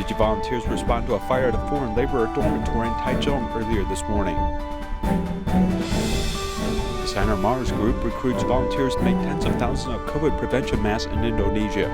Tzu Chi volunteers respond to a fire at a foreign laborer dormitory in Taichung earlier this morning. The Center Mars Group recruits volunteers to make tens of thousands of COVID prevention masks in Indonesia.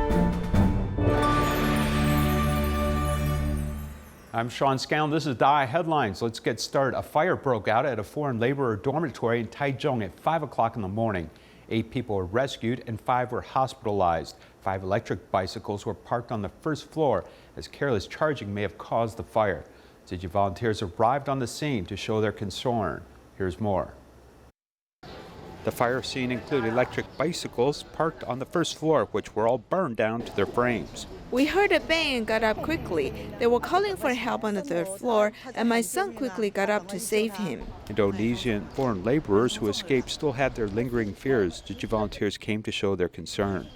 I'm Sean Scown. This is Dai Headlines. Let's get started. A fire broke out at a foreign laborer dormitory in Taichung at 5 o'clock in the morning. 8 people were rescued and 5 were hospitalized. 5 electric bicycles were parked on the first floor as careless charging may have caused the fire. Tzu Chi volunteers arrived on the scene to show their concern. Here's more. The fire scene included electric bicycles parked on the first floor, which were all burned down to their frames. We heard a bang and got up quickly. They were calling for help on the third floor, and my son quickly got up to save him. Indonesian foreign laborers who escaped still had their lingering fears. Tzu Chi volunteers came to show their concern.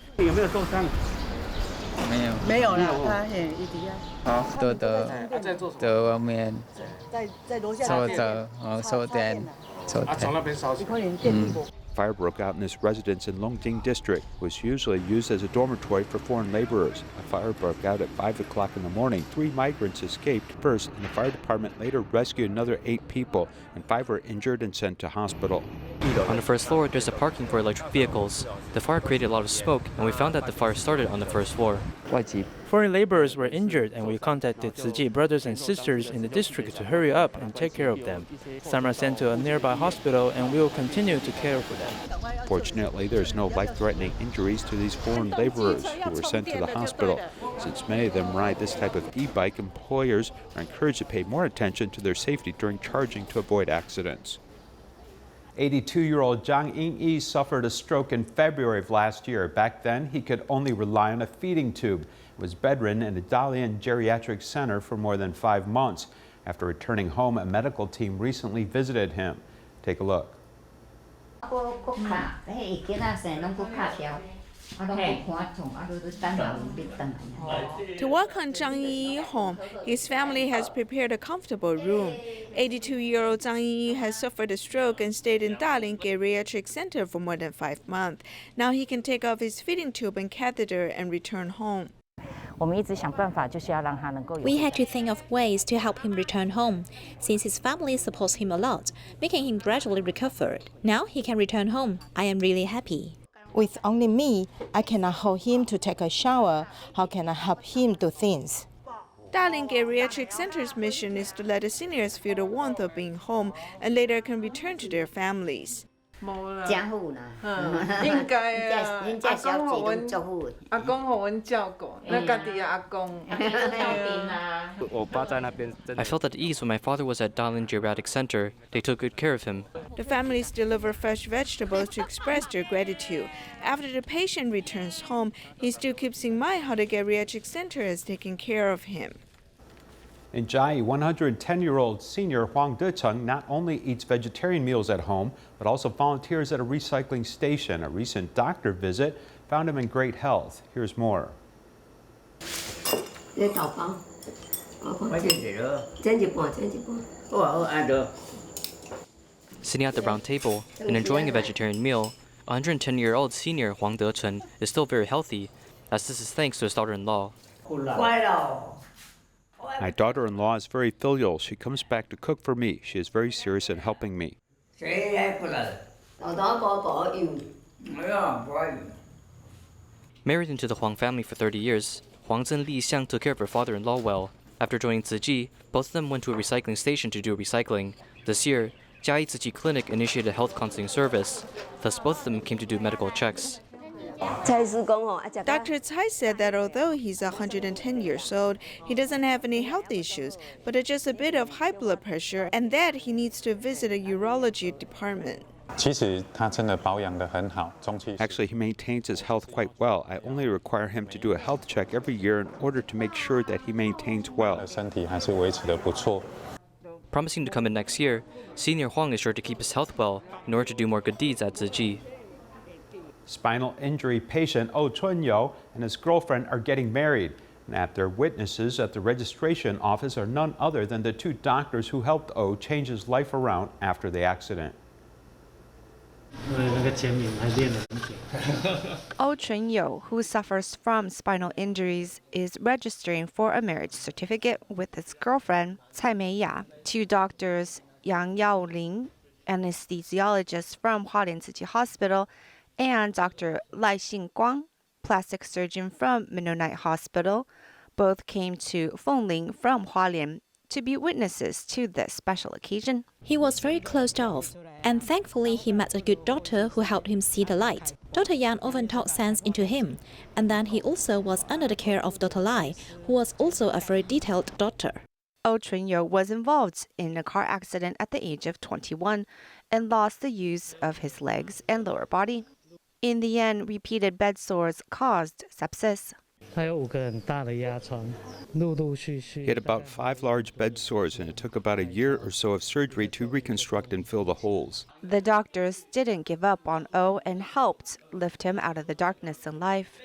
Fire broke out in this residence in Longjing district, which usually used as a dormitory for foreign laborers. A fire broke out at 5 o'clock in the morning. 3 migrants escaped first, and the fire department later rescued another 8 people, and 5 were injured and sent to hospital. On the first floor, there's a parking for electric vehicles. The fire created a lot of smoke, and we found that the fire started on the first floor. Foreign laborers were injured, and we contacted Tzu Chi brothers and sisters in the district to hurry up and take care of them. Some are sent to a nearby hospital, and we will continue to care for them. Fortunately, there's no life-threatening injuries to these foreign laborers who were sent to the hospital. Since many of them ride this type of e-bike, employers are encouraged to pay more attention to their safety during charging to avoid accidents. 82-year-old Zhang Yingyi suffered a stroke in February of last year. Back then, he could only rely on a feeding tube. He was bedridden in a Dalian geriatric center for more than 5 months. After returning home, a medical team recently visited him. Take a look. To welcome Zhang Yi home, his family has prepared a comfortable room. 82-year-old Zhang Yi has suffered a stroke and stayed in Dalian Geriatric Center for more than 5 months. Now he can take off his feeding tube and catheter and return home. We had to think of ways to help him return home, since his family supports him a lot, making him gradually recover. Now he can return home. I am really happy. With only me, I cannot hold him to take a shower. How can I help him do things? Dalian Geriatric Center's mission is to let the seniors feel the warmth of being home and later can return to their families. I felt at ease when my father was at Dalian Geriatric Center. They took good care of him. The families deliver fresh vegetables to express their gratitude. After the patient returns home, he still keeps in mind how the geriatric center has taken care of him. In Chiayi, 110-year-old senior Huang Decheng not only eats vegetarian meals at home, but also volunteers at a recycling station. A recent doctor visit found him in great health. Here's more. Sitting at the round table and enjoying a vegetarian meal, 110-year-old senior Huang Decheng is still very healthy, as this is thanks to his daughter-in-law. My daughter-in-law is very filial. She comes back to cook for me. She is very serious in helping me. Married into the Huang family for 30 years, Huang Zhen Li Xiang took care of her father-in-law well. After joining Tzu Chi, both of them went to a recycling station to do recycling. This year, Chiayi Tzu Chi Clinic initiated a health counseling service. Thus, both of them came to do medical checks. Dr. Tsai said that although he's 110 years old, he doesn't have any health issues, but just a bit of high blood pressure, and that he needs to visit a urology department. Actually, he maintains his health quite well. I only require him to do a health check every year in order to make sure that he maintains well. Promising to come in next year, Senior Huang is sure to keep his health well in order to do more good deeds at Tzu Chi. Spinal injury patient Oh Chun-yo and his girlfriend are getting married. And after witnesses at the registration office are none other than the 2 doctors who helped Oh change his life around after the accident. Oh Chun-yo, who suffers from spinal injuries, is registering for a marriage certificate with his girlfriend, Cai Meiya. Two doctors, Yang Yaoling, anesthesiologist from Hualien Tzu Chi Hospital, and Dr. Lai Xingguang, plastic surgeon from Mennonite Hospital, both came to Fengling from Hualien to be witnesses to this special occasion. He was very closed off, and thankfully he met a good doctor who helped him see the light. Dr. Yan often talked sense into him, and then he also was under the care of Dr. Lai, who was also a very detailed doctor. Oh Chun-yo was involved in a car accident at the age of 21 and lost the use of his legs and lower body. In the end, repeated bed sores caused sepsis. He had about 5 large bed sores, and it took about a year or so of surgery to reconstruct and fill the holes. The doctors didn't give up on O and helped lift him out of the darkness in life.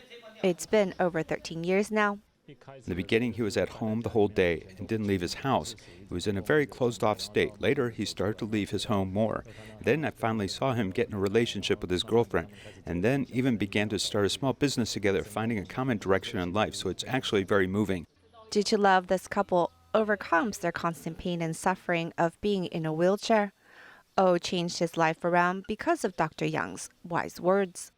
It's been over 13 years now. In the beginning, he was at home the whole day and didn't leave his house. He was in a very closed-off state. Later, he started to leave his home more. Then I finally saw him get in a relationship with his girlfriend, and then even began to start a small business together, finding a common direction in life. So it's actually very moving. Due to love, this couple overcomes their constant pain and suffering of being in a wheelchair. O changed his life around because of Dr. Yang's wise words.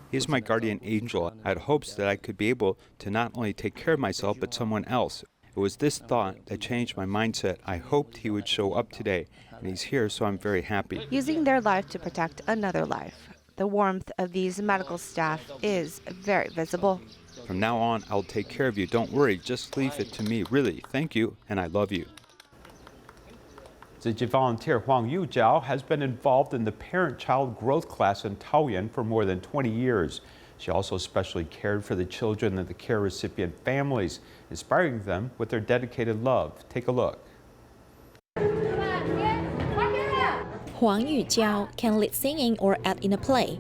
He is my guardian angel. I had hopes that I could be able to not only take care of myself, but someone else. It was this thought that changed my mindset. I hoped he would show up today, and he's here, so I'm very happy. Using their life to protect another life. The warmth of these medical staff is very visible. From now on, I'll take care of you. Don't worry, just leave it to me. Really, thank you, and I love you. Tzu Chi volunteer Huang Yujiao has been involved in the parent-child growth class in Taoyuan for more than 20 years. She also specially cared for the children of the care recipient families, inspiring them with their dedicated love. Take a look. Huang Yujiao can lead singing or act in a play.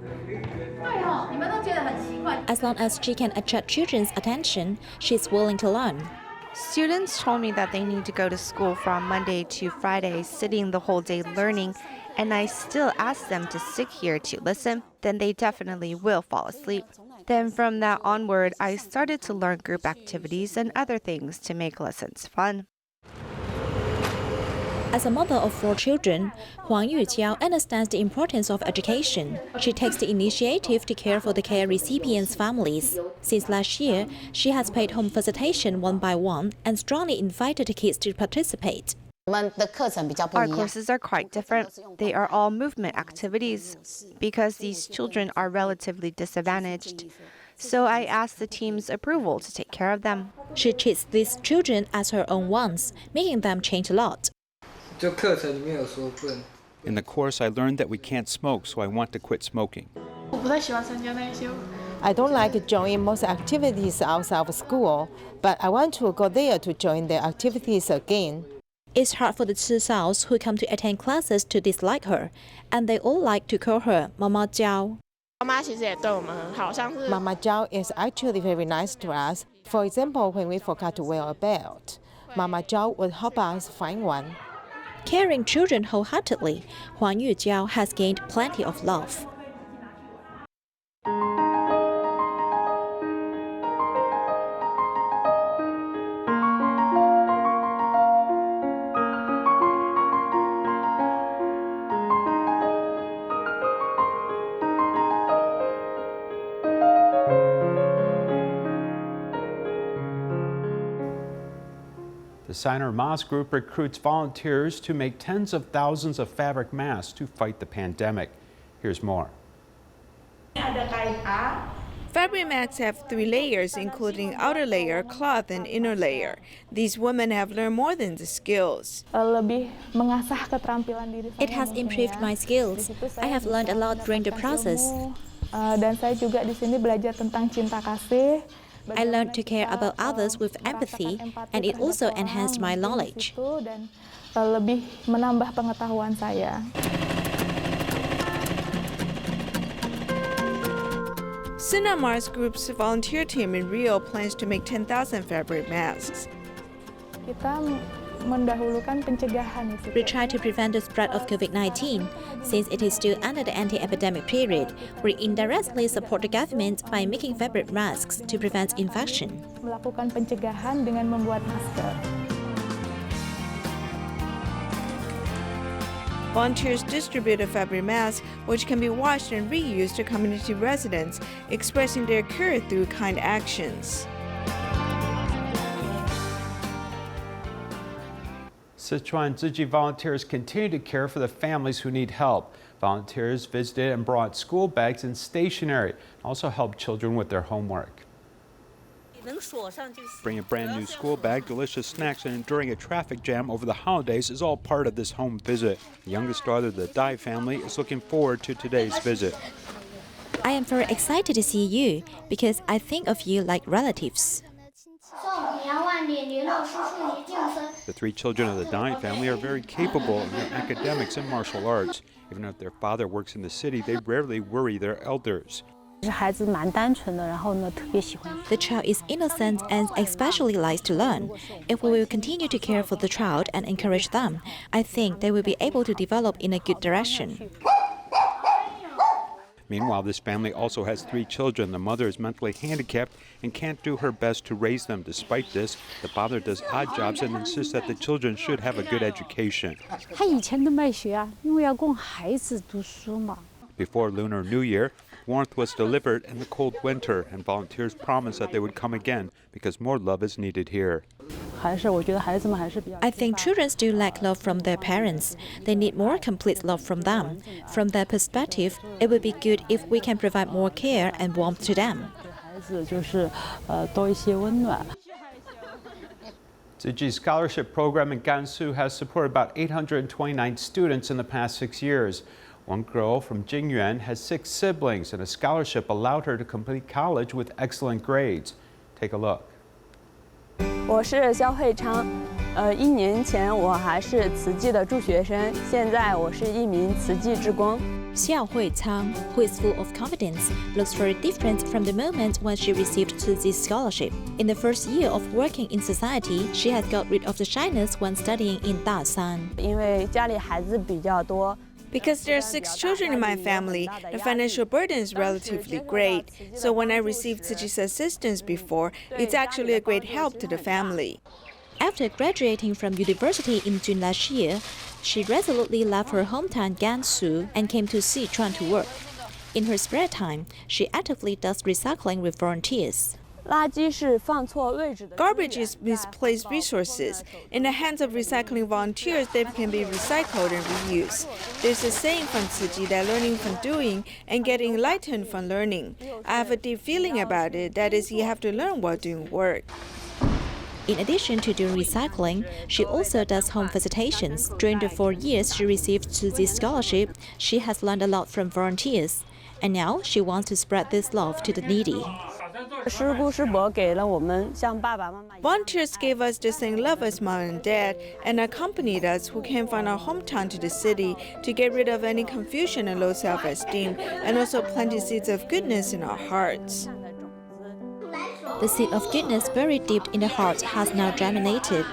As long as she can attract children's attention, she's willing to learn. Students told me that they need to go to school from Monday to Friday, sitting the whole day learning, and I still ask them to sit here to listen, then they definitely will fall asleep. Then from that onward, I started to learn group activities and other things to make lessons fun. As a mother of 4 children, Huang Yujiao understands the importance of education. She takes the initiative to care for the care recipients' families. Since last year, she has paid home visitation one by one and strongly invited the kids to participate. Our courses are quite different. They are all movement activities because these children are relatively disadvantaged. So I asked the team's approval to take care of them. She treats these children as her own ones, making them change a lot. In the course, I learned that we can't smoke, so I want to quit smoking. I don't like joining most activities outside of school, but I want to go there to join the activities again. It's hard for the Tzu who come to attend classes to dislike her, and they all like to call her Mama Jiao. Mama Jiao is actually very nice to us. For example, when we forgot to wear a belt, Mama Jiao would help us find one. Caring children wholeheartedly, Huang Yujiao has gained plenty of love. The Signer Mas Group recruits volunteers to make tens of thousands of fabric masks to fight the pandemic. Here's more. Fabric masks have 3 layers, including outer layer, cloth, and inner layer. These women have learned more than the skills. It has improved my skills. I have learned a lot during the process. I learned to care about others with empathy, and it also enhanced my knowledge. Signer Mas Group's volunteer team in Rio plans to make 10,000 fabric masks. mendahulukan pencegahan itu. We try to prevent the spread of COVID-19 since it is still under the anti-epidemic period. We indirectly support the government by making fabric masks to prevent infection. Melakukan pencegahan dengan membuat masker. Volunteers distribute a fabric mask, which can be washed and reused to community residents, expressing their care through kind actions. Sichuan Tzu Chi volunteers continue to care for the families who need help. Volunteers visited and brought school bags and stationery, also helped children with their homework. Bring a brand new school bag, delicious snacks, and enduring a traffic jam over the holidays is all part of this home visit. The youngest daughter of the Dai family is looking forward to today's visit. I am very excited to see you because I think of you like relatives. The three children of the Dai family are very capable in their academics and martial arts. Even if their father works in the city, they rarely worry their elders. The child is innocent and especially likes to learn. If we will continue to care for the child and encourage them, I think they will be able to develop in a good direction. Meanwhile, this family also has three children. The mother is mentally handicapped and can't do her best to raise them. Despite this, the father does odd jobs and insists that the children should have a good education. Before Lunar New Year, warmth was delivered in the cold winter, and volunteers promised that they would come again because more love is needed here. I think children still lack love from their parents. They need more complete love from them. From their perspective, it would be good if we can provide more care and warmth to them. Tzu Chi scholarship program in Gansu has supported about 829 students in the past 6 years. One girl from Jingyuan has 6 siblings, and a scholarship allowed her to complete college with excellent grades. Take a look. 我是肖慧昌，1年前我还是慈济的助学生，现在我是一名慈济志工。 Xiao Hui-Chang, who is full of confidence, looks very different from the moment when she received Tzu Chi's scholarship. In the first year of working in society, she has got rid of the shyness when studying in Dasan. 因为家里孩子比较多。 Because there are 6 children in my family, the financial burden is relatively great. So when I received Tzu Chi's assistance before, it's actually a great help to the family. After graduating from university in June last year, she resolutely left her hometown Gansu and came to Sichuan to work. In her spare time, she actively does recycling with volunteers. 垃圾是放错位置的。 Garbage is misplaced resources. In the hands of recycling volunteers, they can be recycled and reused. There's a saying from Tzu Chi that learning from doing and getting enlightened from learning. I have a deep feeling about it. That is, you have to learn while doing work. In addition to doing recycling, she also does home visitations. During the 4 years she received Tzu Chi's scholarship, she has learned a lot from volunteers. And now she wants to spread this love to the needy. Volunteers gave us the same love as mom and dad and accompanied us who came from our hometown to the city to get rid of any confusion and low self-esteem, and also planted seeds of goodness in our hearts. The seed of goodness buried deep in the heart has now germinated.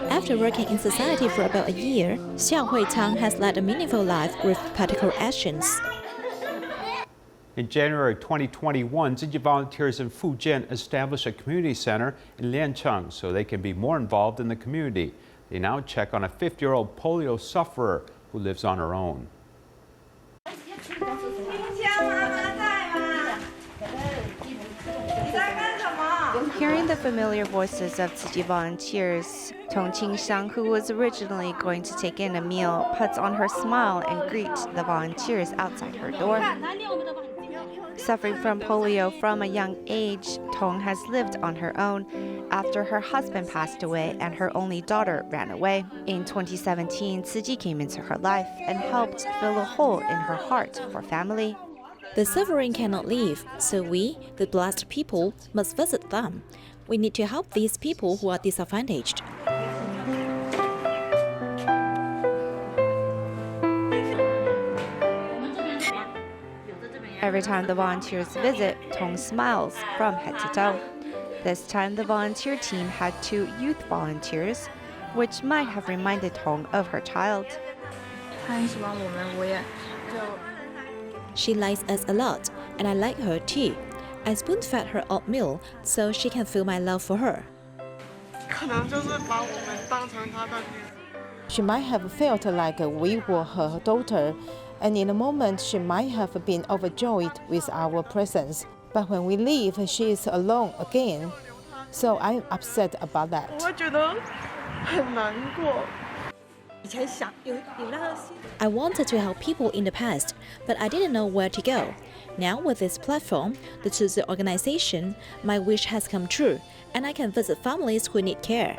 After working in society for about a year, Xiao Hui-Chang has led a meaningful life with practical actions. In January 2021, Tzu Chi volunteers in Fujian established a community center in Liancheng so they can be more involved in the community. They now check on a 50-year-old polio sufferer who lives on her own. Hearing the familiar voices of Tzu Chi volunteers, Tong Qingxiang, who was originally going to take in a meal, puts on her smile and greets the volunteers outside her door. Suffering from polio from a young age, Tong has lived on her own after her husband passed away and her only daughter ran away. In 2017, Tzu Chi came into her life and helped fill a hole in her heart for family. The suffering cannot leave, so we, the blessed people, must visit them. We need to help these people who are disadvantaged. Every time the volunteers visit, Tong smiles from head to toe. This time, the volunteer team had 2 youth volunteers. which might have reminded Hong of her child. She likes us a lot, and I like her too. I spoon-fed her oatmeal so she can feel my love for her. She might have felt like we were her daughter, and in a moment she might have been overjoyed with our presence. But when we leave, she is alone again. So I'm upset about that. I wanted to help people in the past, but I didn't know where to go. Now with this platform, the Tzu Chi organization, my wish has come true, and I can visit families who need care.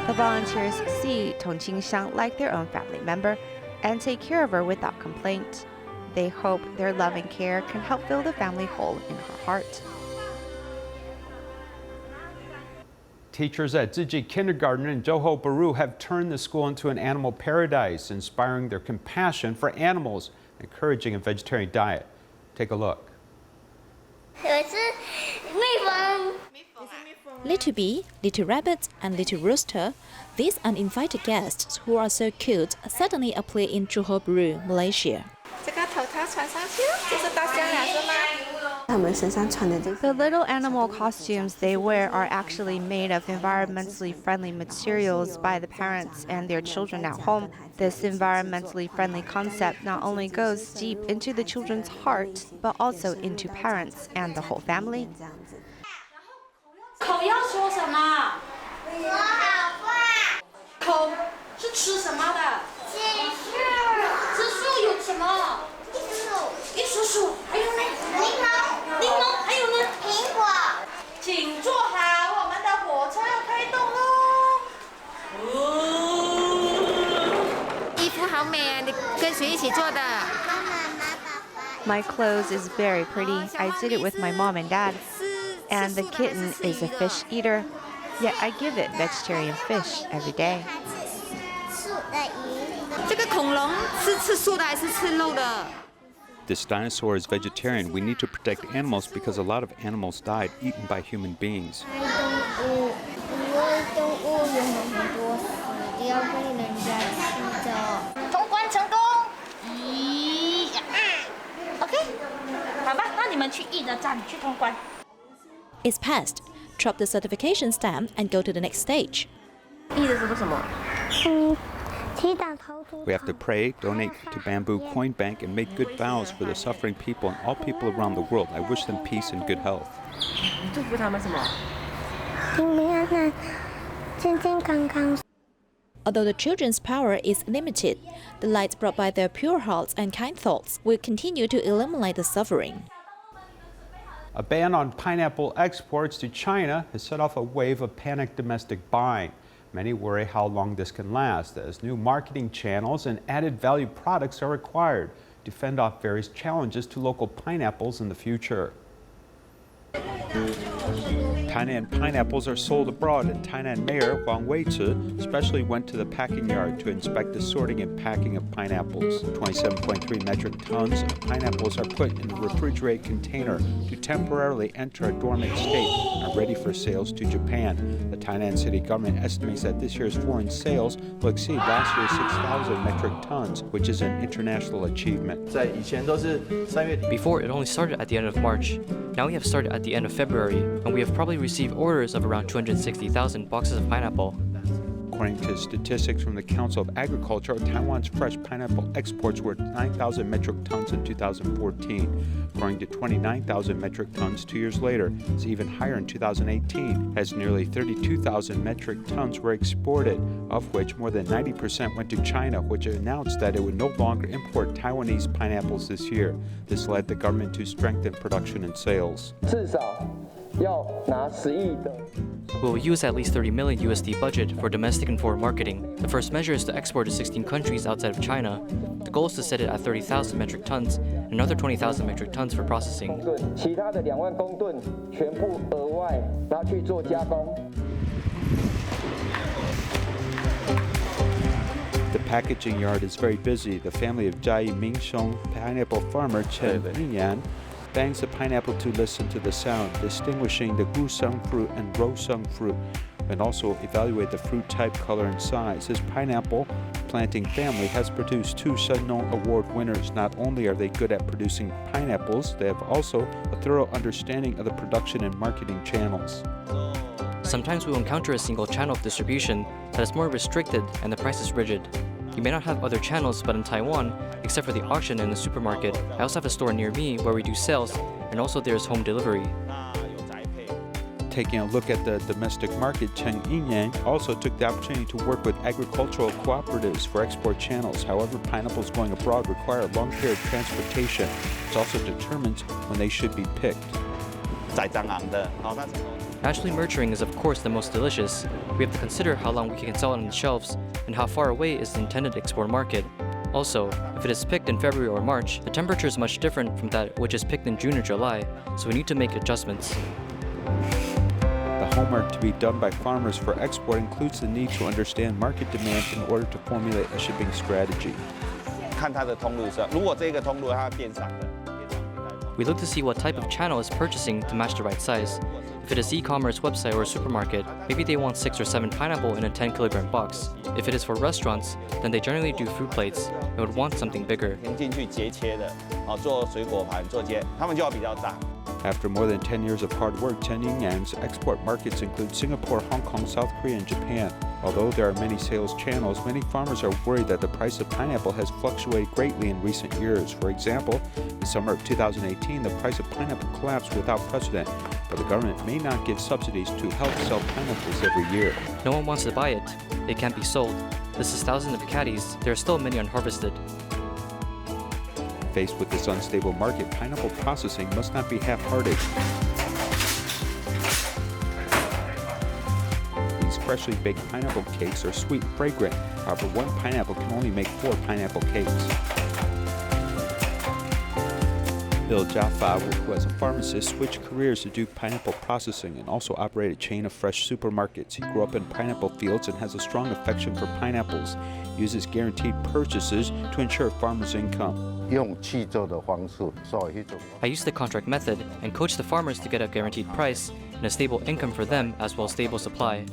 The volunteers see Tong Qingxiang like their own family member and take care of her without complaint. They hope their love and care can help fill the family hole in her heart. Teachers at Tzu Chi Kindergarten in Johor Bahru have turned the school into an animal paradise, inspiring their compassion for animals, encouraging a vegetarian diet. Take a look. Little bee, little rabbit, and little rooster, these uninvited guests who are so cute suddenly appear in Johor Bahru, Malaysia. The little animal costumes they wear are actually made of environmentally friendly materials by the parents and their children at home. This environmentally friendly concept not only goes deep into the children's heart, but also into parents and the whole family. My clothes is very pretty. I did it with my mom and dad. And the kitten is a fish eater, yet I give it vegetarian fish every day. This dinosaur is vegetarian. We need to protect animals because a lot of animals died eaten by human beings. It's passed. Drop the certification stamp and go to the next stage. We have to pray, donate to Bamboo Coin Bank, and make good vows for the suffering people and all people around the world. I wish them peace and good health. Although the children's power is limited, the light brought by their pure hearts and kind thoughts will continue to illuminate the suffering. A ban on pineapple exports to China has set off a wave of panicked domestic buying. Many worry how long this can last, as new marketing channels and added value products are required to fend off various challenges to local pineapples in the future. Tainan pineapples are sold abroad, and Tainan Mayor Wang Weizi especially went to the packing yard to inspect the sorting and packing of pineapples. 27.3 metric tons of pineapples are put in a refrigerated container to temporarily enter a dormant state and are ready for sales to Japan. The Tainan city government estimates that this year's foreign sales will exceed last year's 6,000 metric tons, which is an international achievement. Before, it only started at the end of March. Now we have started at the end of February, and we have probably received orders of around 260,000 boxes of pineapple. According to statistics from the Council of Agriculture, Taiwan's fresh pineapple exports were 9,000 metric tons in 2014, growing to 29,000 metric tons 2 years later. It's even higher in 2018, as nearly 32,000 metric tons were exported, of which more than 90% went to China, which announced that it would no longer import Taiwanese pineapples this year. This led the government to strengthen production and sales. We will use at least 30 million USD budget for domestic and foreign marketing. The first measure is to export to 16 countries outside of China. The goal is to set it at 30,000 metric tons and another 20,000 metric tons for processing. The packaging yard is very busy. The family of Jai Mingxiong pineapple farmer Chen Yinyan bangs the pineapple to listen to the sound, distinguishing the gusung fruit and rosung fruit, and also evaluate the fruit type, color, and size. His pineapple planting family has produced 2 Shenong Award winners. Not only are they good at producing pineapples, they have also a thorough understanding of the production and marketing channels. Sometimes we will encounter a single channel of distribution that is more restricted and the price is rigid. You may not have other channels, but in Taiwan, except for the auction and the supermarket, I also have a store near me where we do sales, and also there's home delivery. Taking a look at the domestic market, Chen Yinyan also took the opportunity to work with agricultural cooperatives for export channels. However, pineapples going abroad require a long period of transportation, which also determines when they should be picked. Naturally nurturing is of course the most delicious. We have to consider how long we can sell it on the shelves and how far away is the intended export market. Also, if it is picked in February or March, the temperature is much different from that which is picked in June or July, so we need to make adjustments. The homework to be done by farmers for export includes the need to understand market demand in order to formulate a shipping strategy. We look to see what type of channel is purchasing to match the right size. If it is e-commerce website or a supermarket, maybe they want 6 or 7 pineapple in a 10-kilogram box. If it is for restaurants, then they generally do fruit plates and would want something bigger. After more than 10 years of hard work, Chen Yinyan's export markets include Singapore, Hong Kong, South Korea, and Japan. Although there are many sales channels, many farmers are worried that the price of pineapple has fluctuated greatly in recent years. For example, in the summer of 2018, the price of pineapple collapsed without precedent, but the government may not give subsidies to help sell pineapples every year. No one wants to buy it. It can't be sold. This is thousands of caddies. There are still many unharvested. Faced with this unstable market, pineapple processing must not be half-hearted. These freshly baked pineapple cakes are sweet and fragrant. However, one pineapple can only make 4 pineapple cakes. Bill Jaffa, who as a pharmacist switched careers to do pineapple processing and also operate a chain of fresh supermarkets. He grew up in pineapple fields and has a strong affection for pineapples. He uses guaranteed purchases to ensure farmers' income. I use the contract method and coach the farmers to get a guaranteed price and a stable income for them as well as stable supply.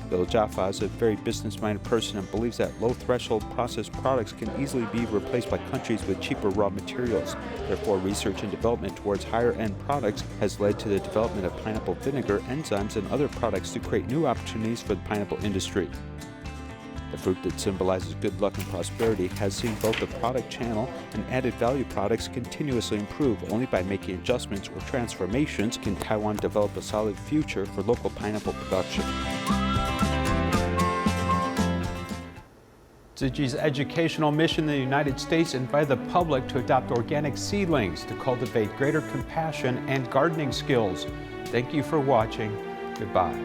Bill Jaffa is a very business-minded person and believes that low-threshold processed products can easily be replaced by countries with cheaper raw materials. Therefore, research and development towards higher-end products has led to the development of pineapple vinegar, enzymes, and other products to create new opportunities for the pineapple industry. The fruit that symbolizes good luck and prosperity has seen both the product channel and added value products continuously improve. Only by making adjustments or transformations can Taiwan develop a solid future for local pineapple production. Tzu Chi's educational mission in the United States invited the public to adopt organic seedlings to cultivate greater compassion and gardening skills. Thank you for watching. Goodbye.